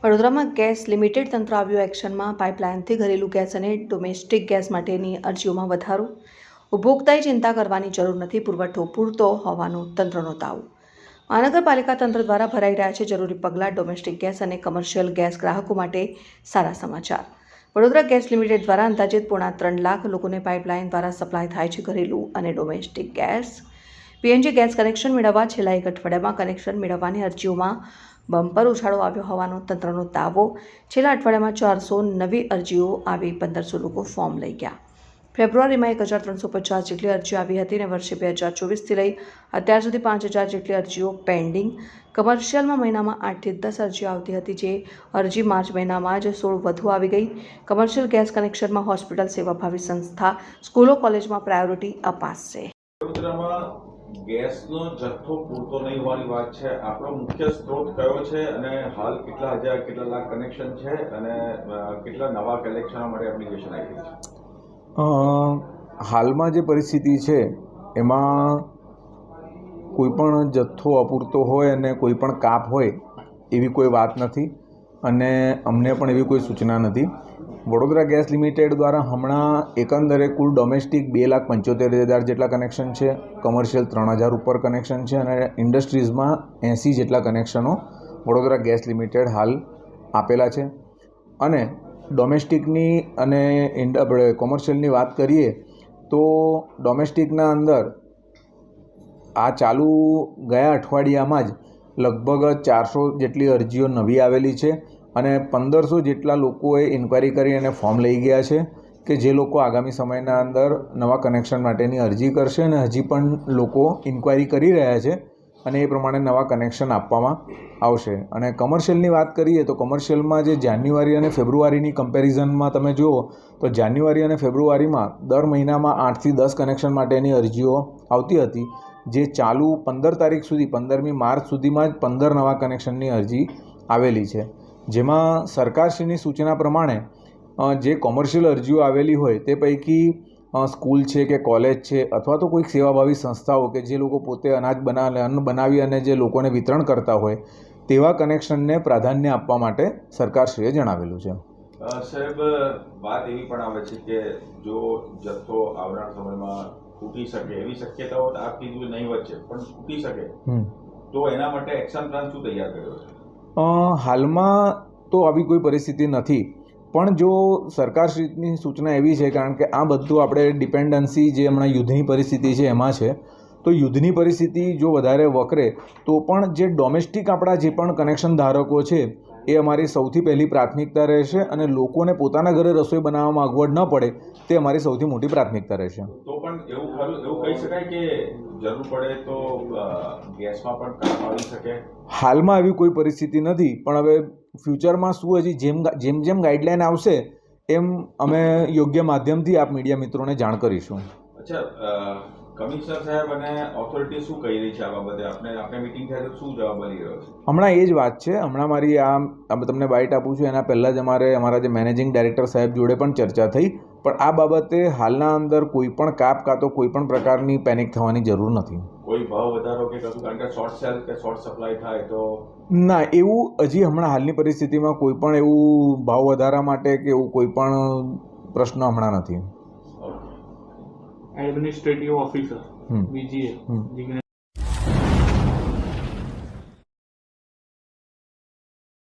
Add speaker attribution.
Speaker 1: વડોદરામાં gas limited તંત્ર આવ્યું એક્શનમાં. પાઇપલાઇનથી ઘરેલું ગેસ અને ડોમેસ્ટિક ગેસ માટેની અરજીઓમાં વધારો. ઉપભોક્તાએ ચિંતા કરવાની જરૂર નથી, પુરવઠો પૂરતો હોવાનો તંત્રનો દાવો. મહાનગરપાલિકા તંત્ર દ્વારા ભરાઈ રહ્યા છે જરૂરી પગલાં. ડોમેસ્ટિક ગેસ અને કમર્શિયલ ગેસ ગ્રાહકો માટે સારા સમાચાર. વડોદરા ગેસ લિમિટેડ દ્વારા અંદાજિત 3.5 લાખ લોકોને પાઇપલાઇન દ્વારા સપ્લાય થાય છે ઘરેલું અને domestic gas. PNG gas connection મેળવવા છેલ્લા એક અઠવાડિયામાં કનેક્શન મેળવવાની અરજીઓમાં બમ્પર ઉછાળો આવ્યો હોવાનો તંત્રનો દાવો. છેલ્લા અઠવાડિયામાં 400 નવી અરજીઓ આવી, 1500 લોકો ફોર્મ લઈ ગયા. ફેબ્રુઆરીમાં 1350 જેટલી અરજીઓ આવી હતી અને વર્ષે 2024થી લઈ અત્યાર સુધી 5000 જેટલી અરજીઓ પેન્ડિંગ. કમર્શિયલમાં મહિનામાં 8થી 10 અરજીઓ આવતી હતી, જે અરજી માર્ચ મહિનામાં જ 16 વધુ આવી ગઈ. કમર્શિયલ ગેસ કનેક્શનમાં હોસ્પિટલ, સેવાભાવી સંસ્થા, સ્કૂલો, કોલેજમાં પ્રાયોરિટી અપાશે.
Speaker 2: ગેસનો જથ્થો પૂરતો નહીં હોવાની વાત છે. આપણો મુખ્ય સ્ત્રોત કયો છે અને હાલ કેટલા હજાર કેટલા લાખ કનેક્શન છે અને કેટલા નવા કનેક્શનો માટે એપ્લિકેશન આવી છે?
Speaker 3: હાલમાં જે પરિસ્થિતિ છે એમાં કોઈ પણ જથ્થો અપૂરતો હોય અને કોઈ પણ કાપ હોય એવી કોઈ વાત નથી અને અમને પણ એવી કોઈ સૂચના નથી. વડોદરા ગેસ લિમિટેડ દ્વારા હમણાં એકંદરે કુલ ડોમેસ્ટિક 2,75,000 જેટલા કનેક્શન છે, કમર્શિયલ 3,000 ઉપર કનેક્શન છે અને ઇન્ડસ્ટ્રીઝમાં 80 જેટલા કનેક્શનો વડોદરા ગેસ લિમિટેડ હાલ આપેલા છે. અને ડોમેસ્ટિકની અને આપણે કોમર્શિયલની વાત કરીએ તો ડોમેસ્ટિકના અંદર આ ચાલુ ગયા અઠવાડિયામાં જ લગભગ 400 જેટલી અરજીઓ નવી આવેલી છે અને 1500 જેટલા લોકોએ ઇન્ક્વાયરી કરી અને ફોર્મ લઈ ગયા છે કે જે લોકો આગામી સમયના અંદર નવા કનેક્શન માટેની અરજી કરશે અને હજી પણ લોકો ઇન્ક્વાયરી કરી રહ્યા છે અને એ પ્રમાણે નવા કનેક્શન આપવામાં આવશે. અને કમર્શિયલની વાત કરીએ તો કમર્શિયલમાં જે જાન્યુઆરી અને ફેબ્રુઆરીની કમ્પેરિઝનમાં તમે જુઓ તો જાન્યુઆરી અને ફેબ્રુઆરીમાં દર મહિનામાં 8થી 10 કનેક્શન માટેની અરજીઓ આવતી હતી, જે ચાલુ 15 તારીખ સુધી 15મી માર્ચ સુધીમાં જ 15 નવા કનેક્શનની અરજી આવેલી છે. જેમાં સરકારશ્રીની સૂચના પ્રમાણે જે કોમર્શિયલ અરજીઓ આવેલી હોય તે પૈકી સ્કૂલ છે કે કોલેજ છે અથવા તો કોઈક સેવાભાવી સંસ્થાઓ કે જે લોકો પોતે અન્ન બનાવી અને જે લોકોને વિતરણ કરતા હોય તેવા કનેક્શનને પ્રાધાન્ય આપવા માટે સરકારશ્રીએ જણાવેલું છે.
Speaker 2: સાહેબ, વાત એવી પણ આવે છે કે જો જથ્થો આવનાર સમયમાં તૂટી શકે એવી શક્યતાઓ આપ કીધું નહીં વચ્ચે પણ તૂટી શકે તો એના માટે એક્શન પ્લાન શું તૈયાર કર્યો છે?
Speaker 3: હાલમાં તો આવી કોઈ પરિસ્થિતિ નથી, પણ જો સરકારશ્રીની સૂચના એવી છે, કારણ કે આ બધું આપણે ડિપેન્ડન્સી જે હમણાં યુદ્ધની પરિસ્થિતિ છે એમાં છે, તો યુદ્ધની પરિસ્થિતિ જો વધારે વકરે તો પણ જે ડોમેસ્ટિક આપણા જે પણ કનેક્શન ધારકો છે એ અમારી સૌથી પહેલી પ્રાથમિકતા રહેશે અને લોકોને પોતાના ઘરે રસોઈ બનાવવામાં અગવડ ન પડે તે અમારી સૌથી મોટી પ્રાથમિકતા રહેશે.
Speaker 2: તો પણ એવું કહી શકાય કે જરૂર પડે તો ગેસમાં પણ કામ આવી શકે?
Speaker 3: હાલમાં એવી કોઈ પરિસ્થિતિ નથી, પણ હવે ફ્યુચરમાં શું હજી જેમ જેમ ગાઈડલાઈન આવશે એમ અમે યોગ્ય માધ્યમથી આપ મીડિયા મિત્રોને જાણ કરીશું.
Speaker 2: અચ્છા, કમિશનર સાહેબ અને ઓથોરિટી શું કહી રહી છે આ બાબતે? આપણે મીટિંગ થાય તો શું જવાબ મળી રહ્યો છે?
Speaker 3: હમણાં એ જ વાત છે. હમણાં મારી આ તમને બાઇટ આપું છું એના પહેલાં જ અમારા જે મેનેજિંગ ડાયરેક્ટર સાહેબ જોડે પણ ચર્ચા થઈ, પણ આ બાબતે હાલના અંદર કોઈ પણ કાપ કાં તો કોઈ પણ પ્રકારની પેનિક થવાની જરૂર નથી.
Speaker 2: કોઈ ભાવ વધારો કે કશું, કારણ કે શોર્ટ સેલ કે શોર્ટ સપ્લાય થાય તો?
Speaker 3: ના, એવું હજી હમણાં હાલની પરિસ્થિતિમાં કોઈ પણ એવું ભાવ વધારા માટે કે એવું કોઈ પણ પ્રશ્ન હમણાં નથી.
Speaker 4: Administrative officer BGA